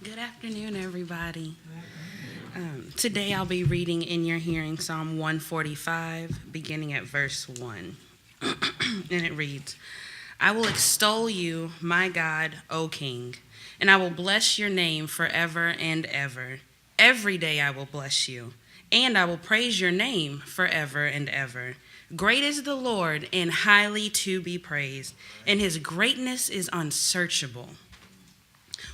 Good afternoon, everybody. Today I'll be reading in your hearing Psalm 145, beginning at verse 1. And it reads, I will extol you, my God, O King, and I will bless your name forever and ever. Every day I will bless you, and I will praise your name forever and ever. Great is the Lord, and highly to be praised, and his greatness is unsearchable.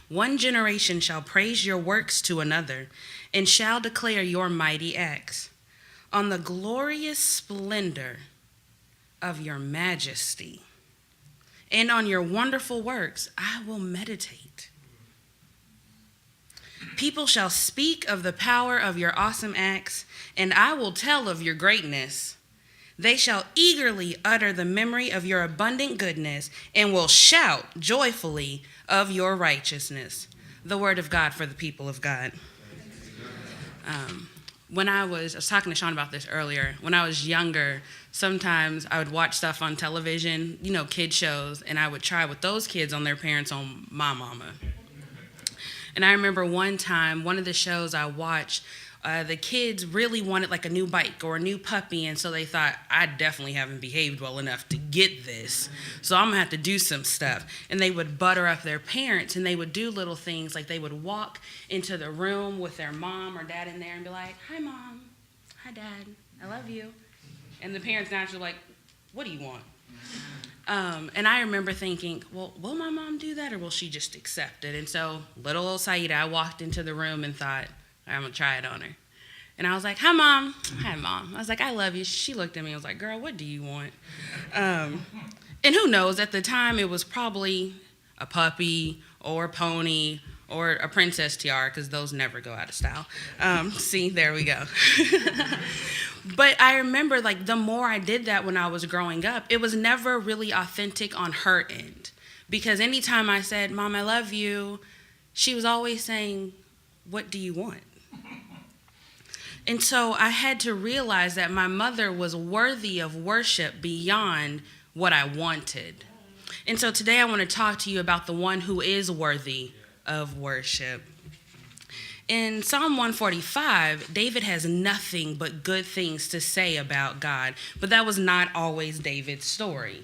One generation shall praise your works to another, and shall declare your mighty acts. On the glorious splendor of your majesty, and on your wonderful works I will meditate. People shall speak of the power of your awesome acts, and I will tell of your greatness. They shall eagerly utter the memory of your abundant goodness, and will shout joyfully of your righteousness. The word of God for the people of God. When I was talking to Sean about this earlier, when I was younger, sometimes I would watch stuff on television, kid shows, and I would try with those kids on their parents on my mama. And I remember one time, one of the shows I watched, the kids really wanted like a new bike or a new puppy, and so they thought, I definitely haven't behaved well enough to get this, so I'm gonna have to do some stuff. And they would butter up their parents, and they would do little things like they would walk into the room with their mom or dad in there and be like, hi mom, hi dad, I love you. And the parents naturally like, what do you want? And I remember thinking, well, will my mom do that, or will she just accept it? And so little old Syeeda, I walked into the room and thought, I'm going to try it on her. And I was like, hi, Mom. Hi, Mom. I was like, I love you. She looked at me and was like, girl, what do you want? And who knows, at the time, it was probably a puppy or a pony or a princess tiara, because those never go out of style. See, there we go. But I remember, the more I did that when I was growing up, it was never really authentic on her end. Because anytime I said, Mom, I love you, she was always saying, what do you want? And so I had to realize that my mother was worthy of worship beyond what I wanted. And so today I want to talk to you about the one who is worthy of worship. In Psalm 145, David has nothing but good things to say about God, but that was not always David's story.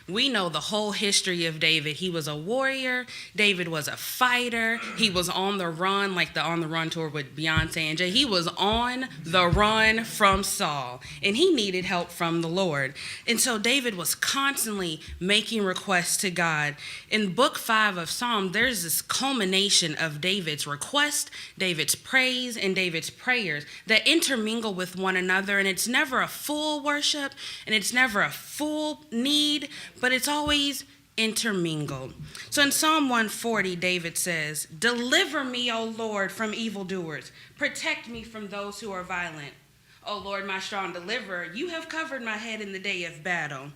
We know the whole history of David. He was a warrior. David was a fighter. He was on the run, like the On the Run tour with Beyonce and Jay. He was on the run from Saul, and he needed help from the Lord. And so David was constantly making requests to God. In Book 5 of Psalm, there's this culmination of David's request, David's praise, and David's prayers that intermingle with one another, and it's never a full worship, and it's never a full need, but it's always intermingled. So in Psalm 140, David says, deliver me, O Lord, from evildoers. Protect me from those who are violent. O Lord, my strong deliverer, you have covered my head in the day of battle.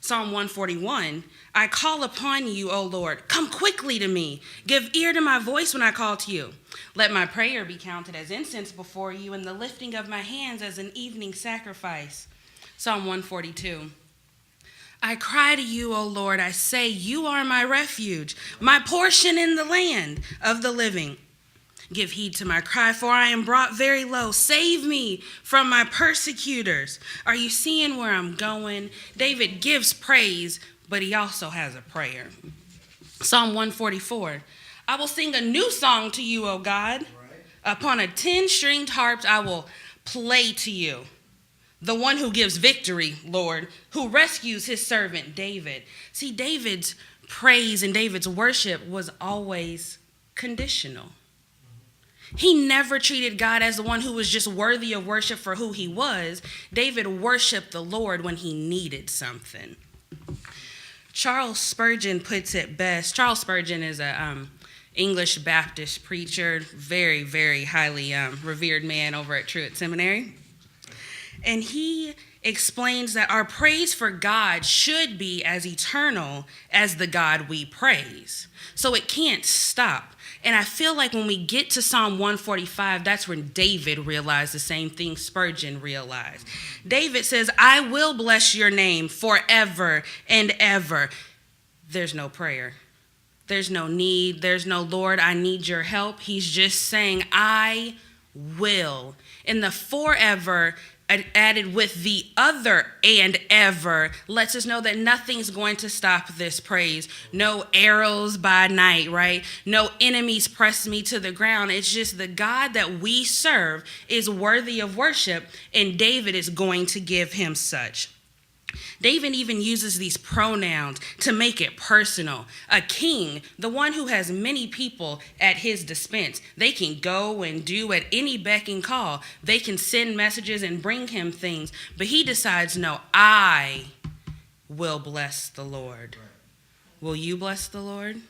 Psalm 141, I call upon you, O Lord. Come quickly to me. Give ear to my voice when I call to you. Let my prayer be counted as incense before you, and the lifting of my hands as an evening sacrifice. Psalm 142. I cry to you, O Lord, I say, you are my refuge, my portion in the land of the living. Give heed to my cry, for I am brought very low. Save me from my persecutors. Are you seeing where I'm going? David gives praise, but he also has a prayer. Psalm 144. I will sing a new song to you, O God. Upon a 10-stringed harp I will play to you. The one who gives victory, Lord, who rescues his servant David. See, David's praise and David's worship was always conditional. He never treated God as the one who was just worthy of worship for who he was. David worshiped the Lord when he needed something. Charles Spurgeon puts it best. Charles Spurgeon is a English Baptist preacher, very, very highly revered man over at Truett Seminary. And he explains that our praise for God should be as eternal as the God we praise. So it can't stop. And I feel like when we get to Psalm 145, that's when David realized the same thing Spurgeon realized. David says, I will bless your name forever and ever. There's no prayer. There's no need. There's no, Lord, I need your help. He's just saying, I will. And the forever added with the other and ever lets us know that nothing's going to stop this praise. No arrows by night, right? No enemies press me to the ground. It's just the God that we serve is worthy of worship, and David is going to give him such. David even uses these pronouns to make it personal. A king, the one who has many people at his dispense, they can go and do at any beck and call. They can send messages and bring him things. But he decides, no, I will bless the Lord. Will you bless the Lord?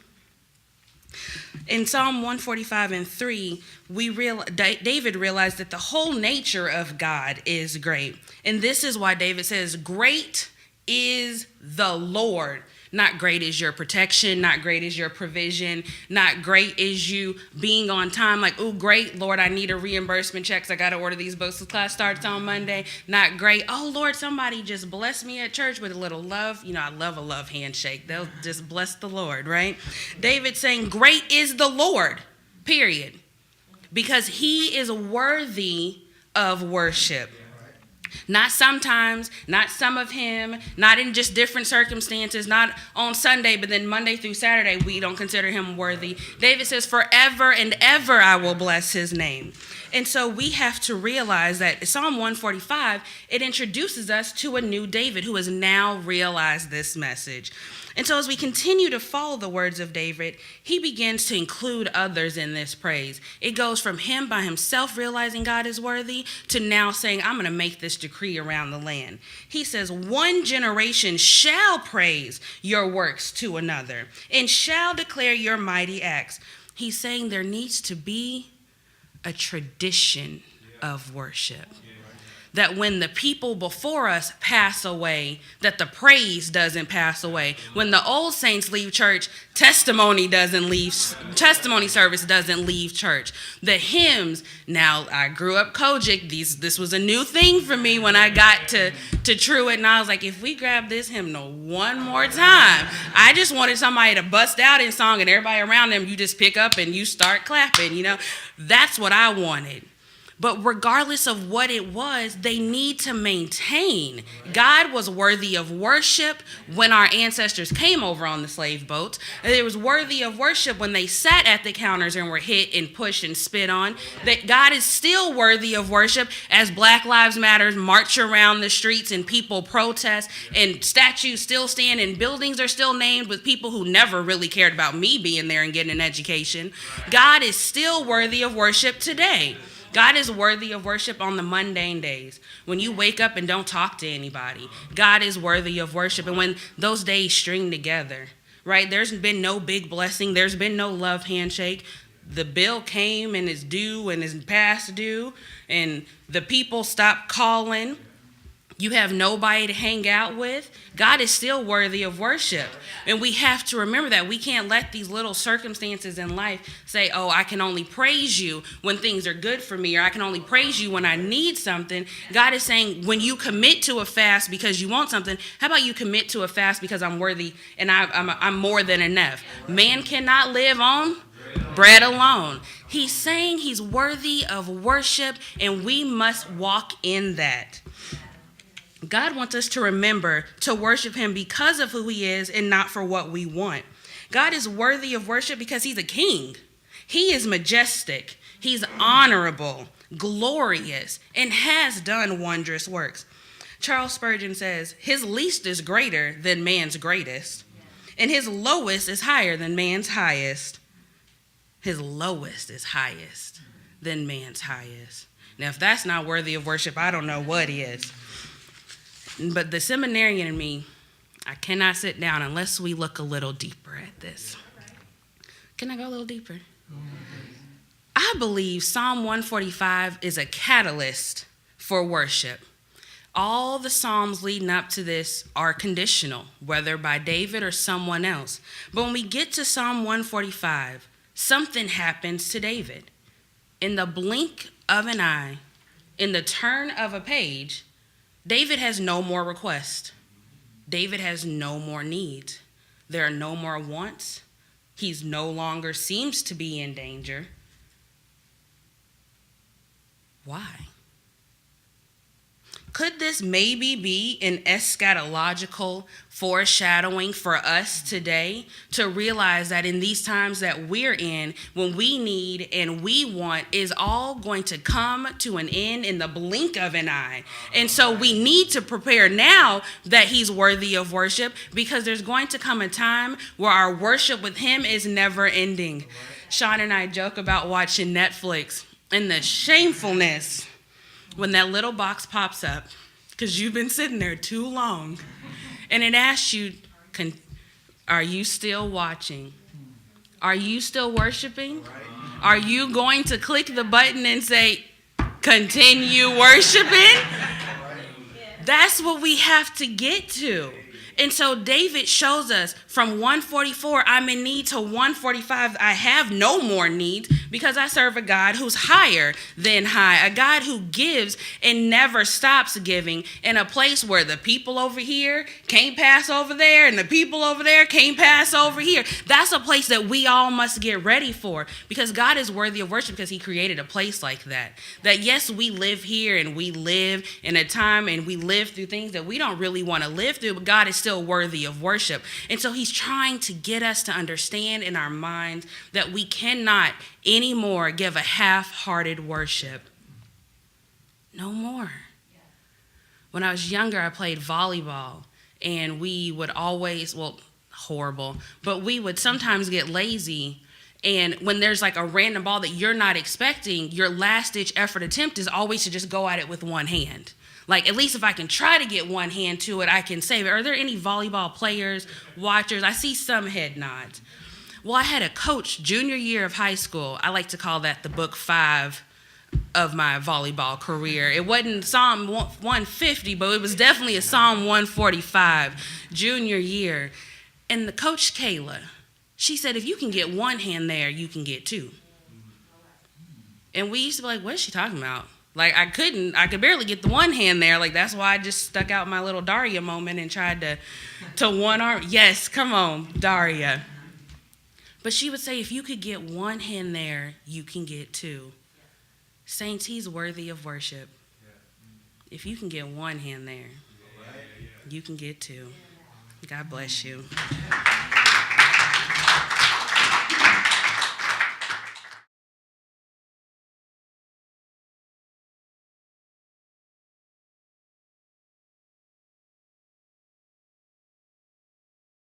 In Psalm 145:3, David realized that the whole nature of God is great. And this is why David says, great is the Lord. Not great is your protection, not great is your provision, not great is you being on time. Like, oh, great, Lord, I need a reimbursement check, so I got to order these books. The class starts on Monday. Not great. Oh, Lord, somebody just bless me at church with a little love. You know, I love a love handshake. They'll just bless the Lord, right? David's saying, great is the Lord, period. Because he is worthy of worship. Not sometimes, not some of him, not in just different circumstances, not on Sunday, but then Monday through Saturday, we don't consider him worthy. David says, forever and ever I will bless his name. And so we have to realize that Psalm 145, it introduces us to a new David who has now realized this message. And so as we continue to follow the words of David, he begins to include others in this praise. It goes from him by himself realizing God is worthy to now saying, I'm going to make this decree around the land. He says, one generation shall praise your works to another and shall declare your mighty acts. He's saying there needs to be a tradition of worship. That when the people before us pass away, that the praise doesn't pass away. When the old saints leave church, testimony service doesn't leave church. The hymns, now I grew up Kojic, this was a new thing for me when I got to Truett, and I was like, if we grab this hymnal one more time, I just wanted somebody to bust out in song and everybody around them, you just pick up and you start clapping, you know. That's what I wanted. But regardless of what it was, they need to maintain. God was worthy of worship when our ancestors came over on the slave boats. It was worthy of worship when they sat at the counters and were hit and pushed and spit on. That God is still worthy of worship as Black Lives Matter march around the streets and people protest and statues still stand and buildings are still named with people who never really cared about me being there and getting an education. God is still worthy of worship today. God is worthy of worship on the mundane days. When you wake up and don't talk to anybody, God is worthy of worship. And when those days string together, right? There's been no big blessing. There's been no love handshake. The bill came and is due and is past due. And the people stopped calling. You have nobody to hang out with. God is still worthy of worship. And we have to remember that. We can't let these little circumstances in life say, oh, I can only praise you when things are good for me, or I can only praise you when I need something. God is saying, when you commit to a fast because you want something, how about you commit to a fast because I'm worthy and I'm more than enough? Man cannot live on bread alone. He's saying he's worthy of worship, and we must walk in that. God wants us to remember to worship him because of who he is and not for what we want. God is worthy of worship because he's a king. He is majestic. He's honorable, glorious, and has done wondrous works. Charles Spurgeon says, his least is greater than man's greatest, and his lowest is higher than man's highest. His lowest is highest than man's highest. Now, if that's not worthy of worship, I don't know what is. But the seminarian in me, I cannot sit down unless we look a little deeper at this. Can I go a little deeper? I believe Psalm 145 is a catalyst for worship. All the Psalms leading up to this are conditional, whether by David or someone else. But when we get to Psalm 145, something happens to David. In the blink of an eye, in the turn of a page, David has no more requests. David has no more needs. There are no more wants. He's no longer seems to be in danger. Why? Could this maybe be an eschatological foreshadowing for us today to realize that in these times that we're in, when we need and we want is all going to come to an end in the blink of an eye. And so we need to prepare now that he's worthy of worship, because there's going to come a time where our worship with him is never ending. Sean and I joke about watching Netflix and the shamefulness when that little box pops up, because you've been sitting there too long, and it asks you, are you still watching? Are you still worshiping? Are you going to click the button and say, continue worshiping? That's what we have to get to. And so David shows us from 144, I'm in need, to 145, I have no more need, because I serve a God who's higher than high, a God who gives and never stops giving, in a place where the people over here can't pass over there and the people over there can't pass over here. That's a place that we all must get ready for, because God is worthy of worship, because he created a place like that. That yes, we live here and we live in a time and we live through things that we don't really want to live through, but God is still worthy of worship. And so he's trying to get us to understand in our minds that we cannot anymore give a half-hearted worship. No more. When I was younger, I played volleyball, and we would always, horrible, but we would sometimes get lazy. And when there's like a random ball that you're not expecting, your last-ditch effort attempt is always to just go at it with one hand. Like, at least if I can try to get one hand to it, I can save it. Are there any volleyball players, watchers? I see some head nods. Well, I had a coach junior year of high school. I like to call that the book 5 of my volleyball career. It wasn't Psalm 150, but it was definitely a Psalm 145 junior year. And the coach, Kayla, she said, if you can get one hand there, you can get two. And we used to be like, what is she talking about? Like, I could barely get the one hand there. Like, that's why I just stuck out my little Daria moment and tried to one arm. Yes, come on, Daria. But she would say, if you could get one hand there, you can get two. Saints, he's worthy of worship. If you can get one hand there, you can get two. God bless you.